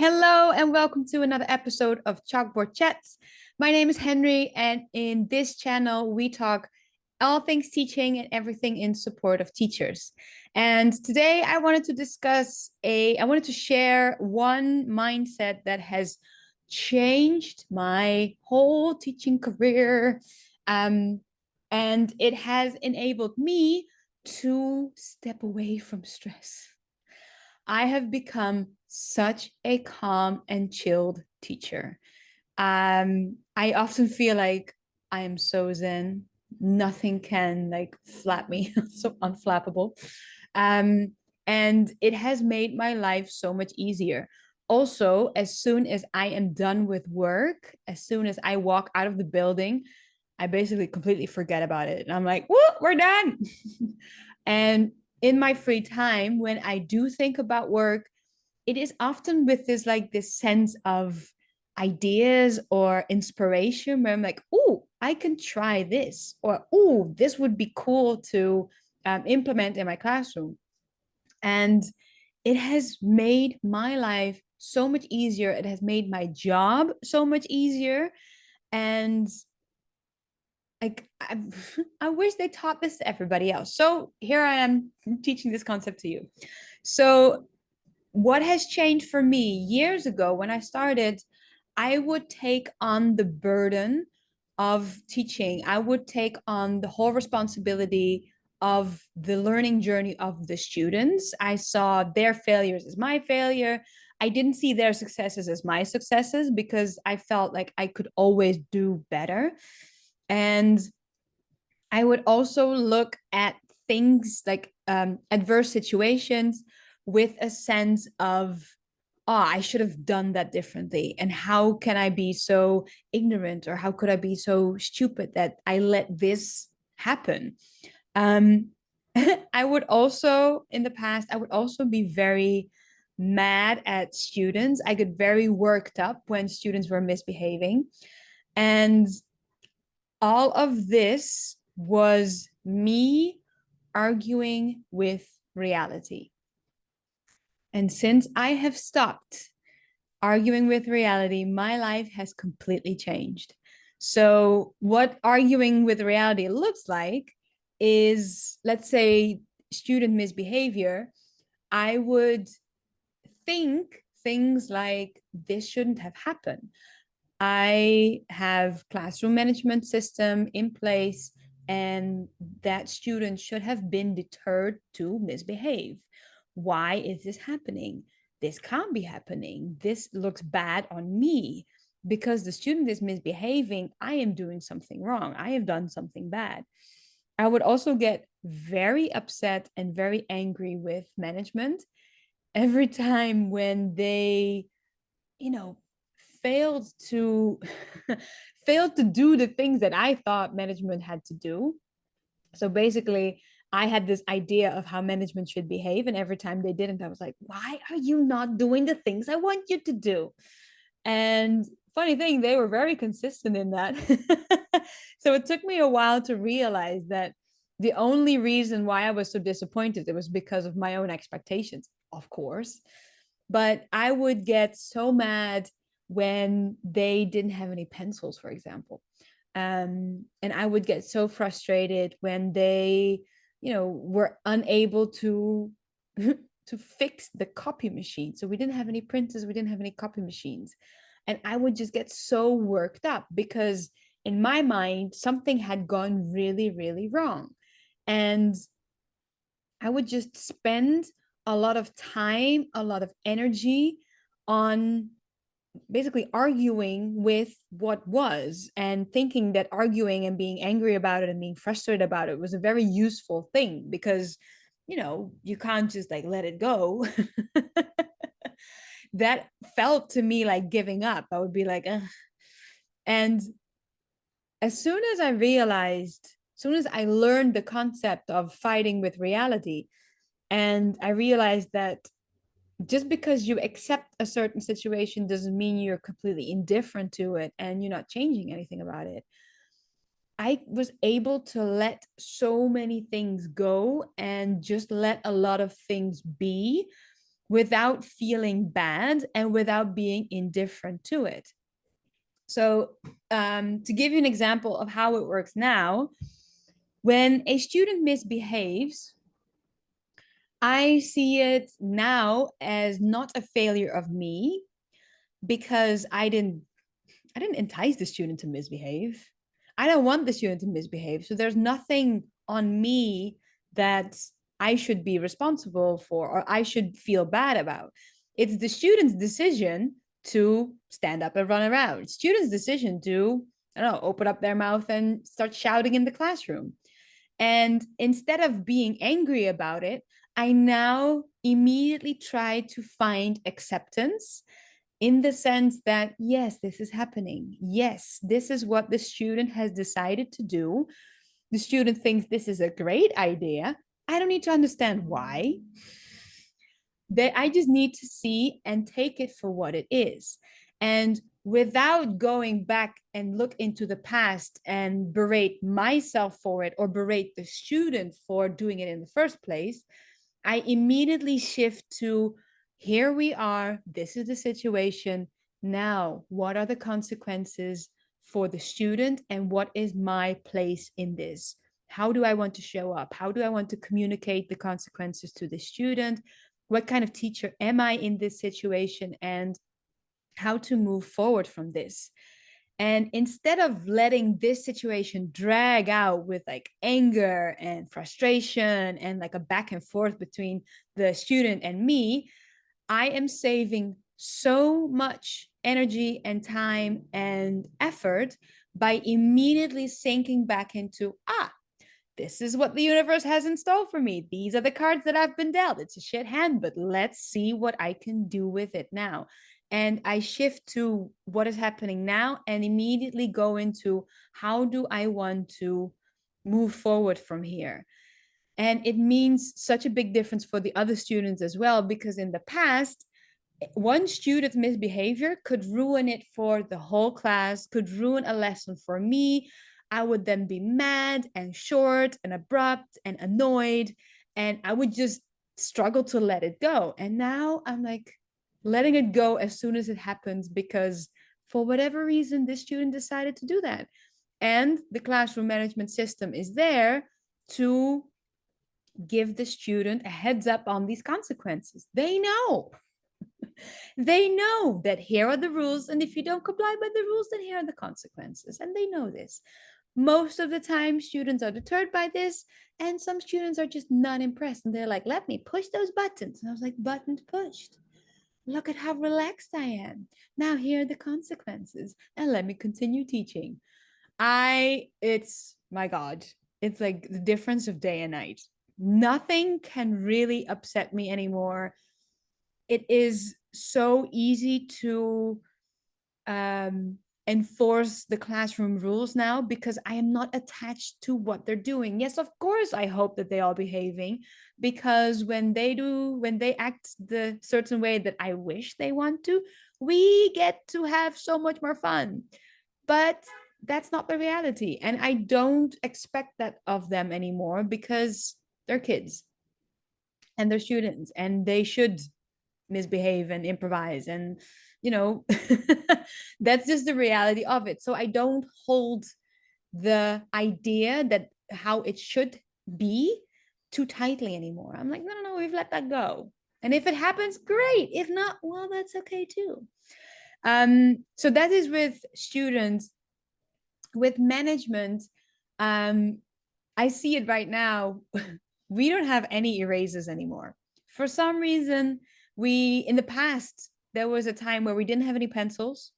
Hello and welcome to another episode of Chalkboard Chats. My name is Henry, and in this channel, we talk all things teaching and everything in support of teachers. And today, I wanted to share one mindset that has changed my whole teaching career. And it has enabled me to step away from stress. I have become such a calm and chilled teacher. I often feel like I am so zen. Nothing can like flap me, so unflappable. Um, and it has made my life so much easier. Also, as soon as I am done with work, as soon as I walk out of the building, I basically completely forget about it. And I'm like, whoa, we're done. And in my free time, when I do think about work, it is often with this sense of ideas or inspiration where I'm like, oh, I can try this, or oh, this would be cool to implement in my classroom. And it has made my life so much easier. It has made my job so much easier. And like I wish they taught this to everybody else. So here I am teaching this concept to you. So what has changed for me years ago when I started, I would take on the burden of teaching. I would take on the whole responsibility of the learning journey of the students. I saw their failures as my failure. I didn't see their successes as my successes because I felt like I could always do better. And I would also look at things like adverse situations with a sense of, oh, I should have done that differently. And how can I be so ignorant, or how could I be so stupid that I let this happen? Um, I would also, in the past, I would also be very mad at students. I get very worked up when students were misbehaving. And all of this was me arguing with reality. And since I have stopped arguing with reality, my life has completely changed. So, what arguing with reality looks like is, let's say, student misbehavior. I would think things like, this shouldn't have happened. I have classroom management system in place, and that student should have been deterred to misbehave. Why is this happening? This can't be happening. This looks bad on me. Because the student is misbehaving, I am doing something wrong. I have done something bad. I would also get very upset and very angry with management every time when they, you know, failed to failed to do the things that I thought management had to do. So basically, I had this idea of how management should behave, and every time they didn't, I was like, why are you not doing the things I want you to do? And funny thing, they were very consistent in that. So it took me a while to realize that the only reason why I was so disappointed, it was because of my own expectations, of course. But I would get so mad when they didn't have any pencils, for example. And I would get so frustrated when they, were unable to to fix the copy machine. So we didn't have any printers, we didn't have any copy machines. And I would just get so worked up because in my mind, something had gone really, really wrong. And I would just spend a lot of time, a lot of energy on basically arguing with what was, and thinking that arguing and being angry about it and being frustrated about it was a very useful thing because you can't just like let it go. That felt to me like giving up. I would be like, ugh. And as soon as I learned the concept of fighting with reality, and I realized that just because you accept a certain situation doesn't mean you're completely indifferent to it and you're not changing anything about it. I was able to let so many things go and just let a lot of things be without feeling bad and without being indifferent to it. So to give you an example of how it works now, when a student misbehaves, I see it now as not a failure of me, because I didn't entice the student to misbehave. I don't want the student to misbehave. So there's nothing on me that I should be responsible for or I should feel bad about. It's the student's decision to stand up and run around. Student's decision to, I don't know, open up their mouth and start shouting in the classroom. And instead of being angry about it, I now immediately try to find acceptance, in the sense that, yes, this is happening. Yes, this is what the student has decided to do. The student thinks this is a great idea. I don't need to understand why. I just need to see and take it for what it is. And without going back and look into the past and berate myself for it or berate the student for doing it in the first place, I immediately shift to, here we are, this is the situation. Now, what are the consequences for the student and what is my place in this? How do I want to show up? How do I want to communicate the consequences to the student? What kind of teacher am I in this situation, and how to move forward from this? And instead of letting this situation drag out with like anger and frustration and like a back and forth between the student and me, I am saving so much energy and time and effort by immediately sinking back into, this is what the universe has in store for me. These are the cards that I've been dealt. It's a shit hand, but let's see what I can do with it now. And I shift to what is happening now and immediately go into, how do I want to move forward from here? And it means such a big difference for the other students as well, because in the past, one student's misbehavior could ruin it for the whole class, could ruin a lesson for me. I would then be mad and short and abrupt and annoyed, and I would just struggle to let it go. And now I'm like letting it go as soon as it happens, because for whatever reason, this student decided to do that. And the classroom management system is there to give the student a heads up on these consequences. They know. They know that here are the rules, and if you don't comply by the rules, then here are the consequences. And they know this. Most of the time, students are deterred by this, and some students are just not impressed. And they're like, let me push those buttons. And I was like, buttons pushed. Look at how relaxed I am. Now, here are the consequences, and let me continue teaching. It's my God, it's like the difference of day and night. Nothing can really upset me anymore. It is so easy to enforce the classroom rules now, because I am not attached to what they're doing. Yes, of course, I hope that they are behaving, because when they act the certain way that I wish they want to, we get to have so much more fun. But that's not the reality. And I don't expect that of them anymore, because they're kids and they're students and they should misbehave and improvise, and that's just the reality of it. So I don't hold the idea that how it should be too tightly anymore. I'm like, no, we've let that go. And if it happens, great. If not, well, that's okay too. So that is with students. With management, I see it right now. We don't have any erasers anymore. For some reason, in the past, there was a time where we didn't have any pencils,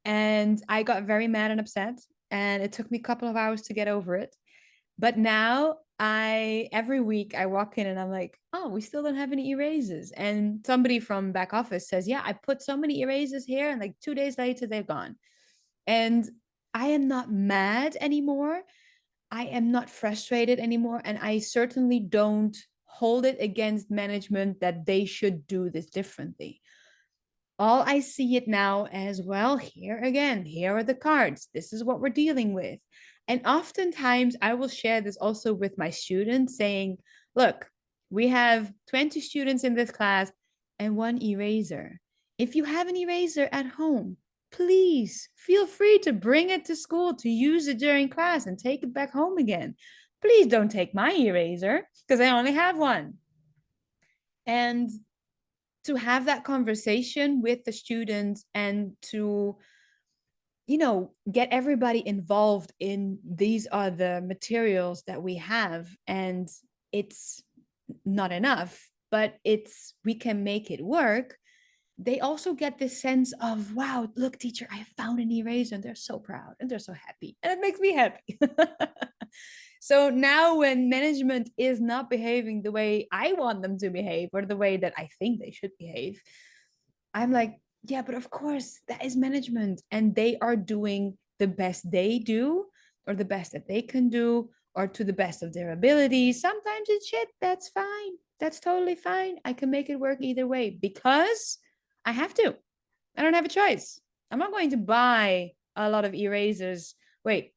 and I got very mad and upset, and it took me a couple of hours to get over it. But now every week I walk in and I'm like, oh, we still don't have any erasers. And somebody from back office says, yeah, I put so many erasers here, and like 2 days later, they're gone. And I am not mad anymore. I am not frustrated anymore. And I certainly don't hold it against management that they should do this differently. All I see it now as, well, here again, here are the cards. This is what we're dealing with. And oftentimes I will share this also with my students, saying, look, we have 20 students in this class. and one eraser. If you have an eraser at home, please feel free to bring it to school to use it during class and take it back home again. Please don't take my eraser because I only have one. And to have that conversation with the students and to get everybody involved in these are the materials that we have, and it's not enough, but we can make it work. They also get this sense of, wow, look, teacher, I found an eraser, and they're so proud and they're so happy, and it makes me happy. So now when management is not behaving the way I want them to behave or the way that I think they should behave, I'm like, yeah, but of course, that is management. And they are doing the best they do, or the best that they can do, or to the best of their abilities. Sometimes it's shit. That's fine. That's totally fine. I can make it work either way because I have to. I don't have a choice. I'm not going to buy a lot of erasers. Wait,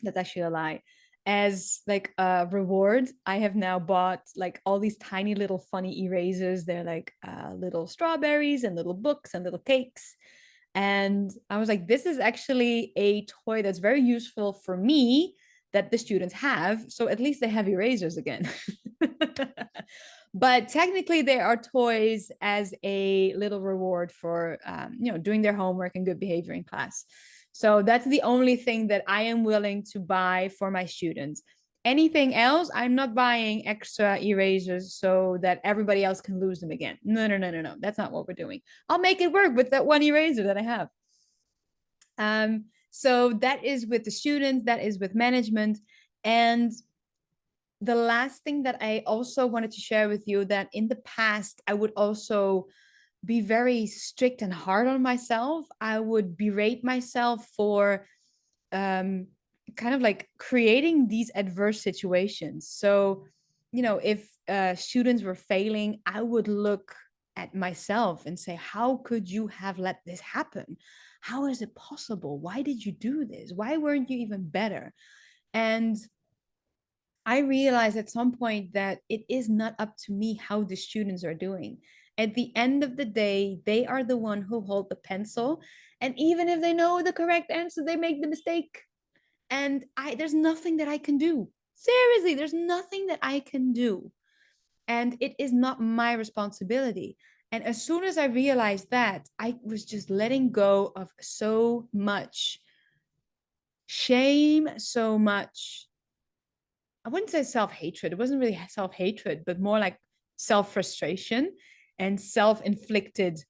that's actually a lie. As like a reward, I have now bought like all these tiny little funny erasers. They're like little strawberries and little books and little cakes. And I was like, this is actually a toy that's very useful for me that the students have. So at least they have erasers again. But technically, they are toys as a little reward for doing their homework and good behavior in class. So that's the only thing that I am willing to buy for my students. Anything else, I'm not buying extra erasers so that everybody else can lose them again. No, no, no, no, no. That's not what we're doing. I'll make it work with that one eraser that I have. So that is with the students, that is with management. And the last thing that I also wanted to share with you, that in the past, I would also be very strict and hard on myself. I would berate myself for kind of like creating these adverse situations. So, if students were failing, I would look at myself and say, how could you have let this happen? How is it possible? Why did you do this? Why weren't you even better? And I realized at some point that it is not up to me how the students are doing. At the end of the day, they are the one who hold the pencil. And even if they know the correct answer, they make the mistake. And there's nothing that I can do. Seriously, there's nothing that I can do. And it is not my responsibility. And as soon as I realized that, I was just letting go of so much shame, so much, I wouldn't say self-hatred. It wasn't really self-hatred, but more like self-frustration and self-inflicted,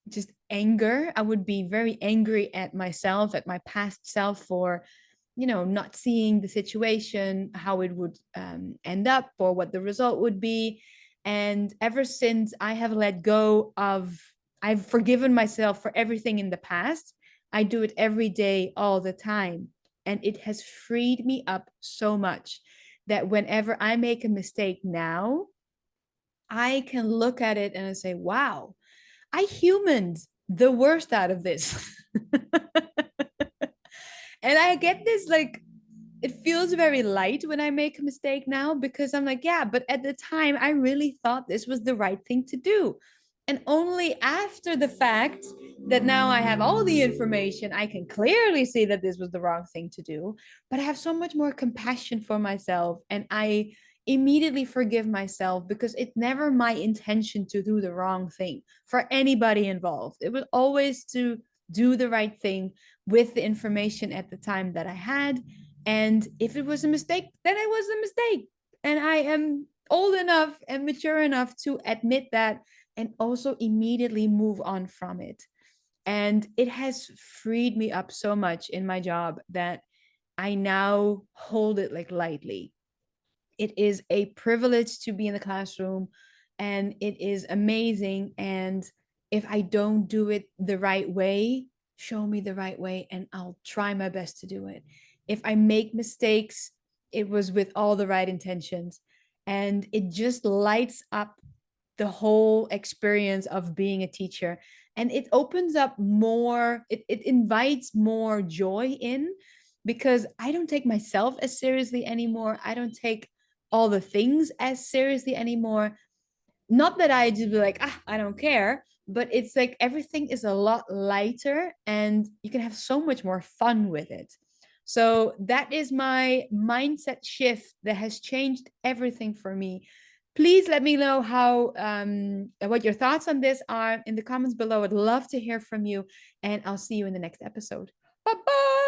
just anger. I would be very angry at myself, at my past self for, not seeing the situation, how it would end up or what the result would be. And ever since I have let go of, I've forgiven myself for everything in the past. I do it every day, all the time. And it has freed me up so much that whenever I make a mistake now, I can look at it and I say, wow, I humaned the worst out of this. And I get this, like, it feels very light when I make a mistake now because I'm like, yeah, but at the time, I really thought this was the right thing to do. And only after the fact that now I have all the information, I can clearly see that this was the wrong thing to do. But I have so much more compassion for myself. And I immediately forgive myself because it's never my intention to do the wrong thing for anybody involved. It was always to do the right thing with the information at the time that I had. And if it was a mistake, then it was a mistake. And I am old enough and mature enough to admit that and also immediately move on from it. And it has freed me up so much in my job that I now hold it like lightly. It is a privilege to be in the classroom and it is amazing. And if I don't do it the right way, show me the right way and I'll try my best to do it. If I make mistakes, it was with all the right intentions. And it just lights up the whole experience of being a teacher. And it opens up more, it invites more joy in because I don't take myself as seriously anymore. I don't take all the things as seriously anymore. not that I just be like, I don't care, but it's like everything is a lot lighter and you can have so much more fun with it. So that is my mindset shift that has changed everything for me. Please let me know how what your thoughts on this are in the comments below. I'd love to hear from you, and I'll see you in the next episode. Bye bye.